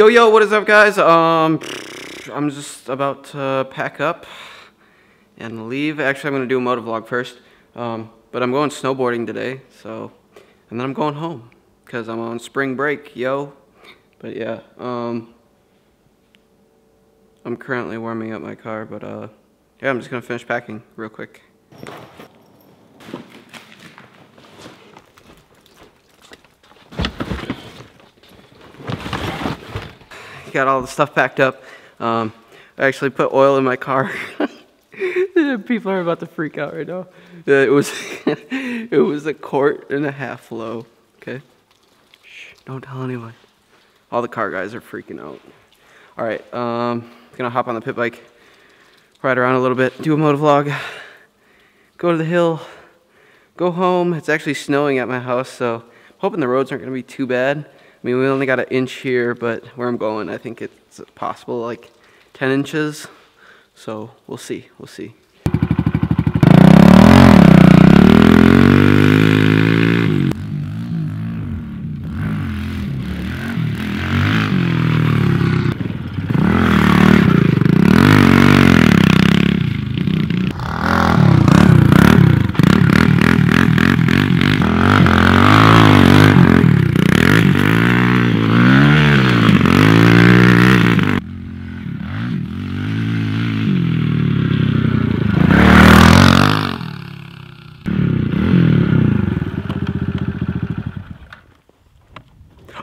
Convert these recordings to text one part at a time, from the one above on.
Yo, what is up, guys? I'm just about to pack up and leave. Actually, I'm gonna do a motovlog first, but I'm going snowboarding today, so, and then I'm going home because I'm on spring break, yo. But yeah, I'm currently warming up my car, but yeah, I'm just gonna finish packing real quick. Got all the stuff packed up. I actually put oil in my car. People are about to freak out right now. It was it was a 1.5 quart low. Okay, shh, don't tell anyone. All the car guys are freaking out. All right, gonna hop on the pit bike, ride around a little bit, do a motovlog, go to the hill, go home. It's actually snowing at my house, so I'm hoping the roads aren't gonna be too bad. I mean, we only got 1 inch here, but where I'm going, I think it's possible like 10 inches. So we'll see, we'll see.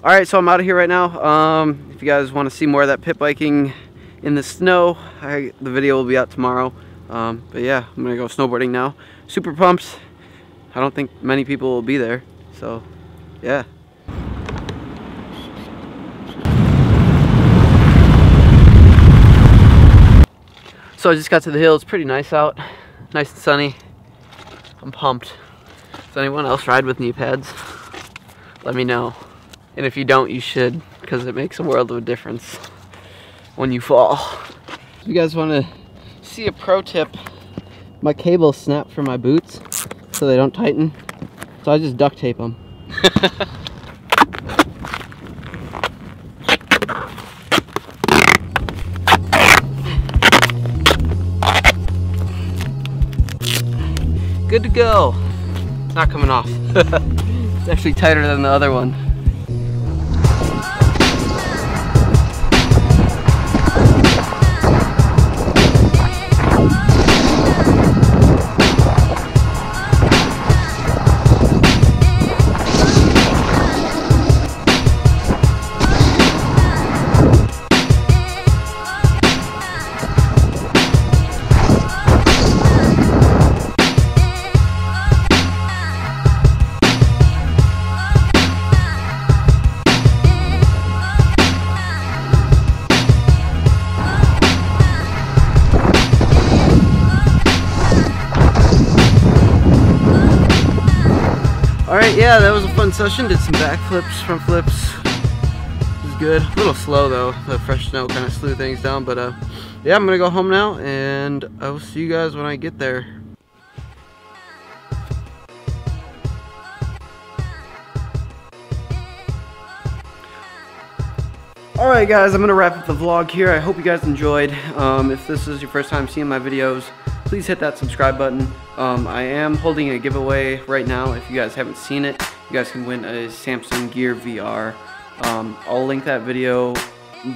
Alright, so I'm out of here right now. If you guys want to see more of that pit biking in the snow, the video will be out tomorrow. But yeah, I'm going to go snowboarding now. Super pumped. I don't think many people will be there. So, yeah. So I just got to the hill. It's pretty nice out. Nice and sunny. I'm pumped. Does anyone else ride with knee pads? Let me know. And if you don't, you should, because it makes a world of a difference when you fall. If you guys want to see a pro tip, my cables snap from my boots so they don't tighten. So I just duct tape them. Good to go. It's not coming off. It's actually tighter than the other one. Alright, yeah, that was a fun session. Did some backflips, front flips. It was good. A little slow though. The fresh snow kind of slew things down. But yeah, I'm gonna go home now, and I will see you guys when I get there. Alright guys, I'm gonna wrap up the vlog here. I hope you guys enjoyed. If this is your first time seeing my videos, please hit that subscribe button. I am holding a giveaway right now. If you guys haven't seen it, you guys can win a Samsung Gear VR. I'll link that video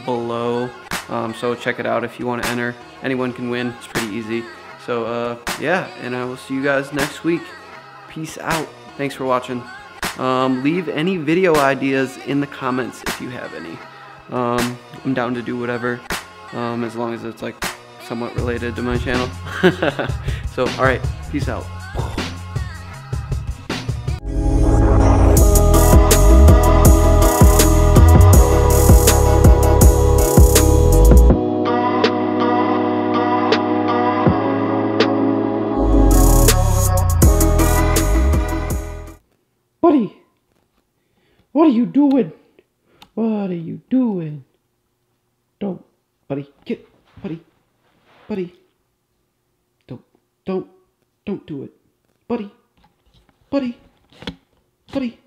below, so check it out if you want to enter. Anyone can win. It's pretty easy. So yeah, and I will see you guys next week. Peace out. Thanks for watching. Leave any video ideas in the comments if you have any. I'm down to do whatever, as long as it's like somewhat related to my channel. So, alright, peace out. Buddy, what are you doing? What are you doing? Don't, buddy, get, buddy. Buddy, don't do it. Buddy, buddy, buddy.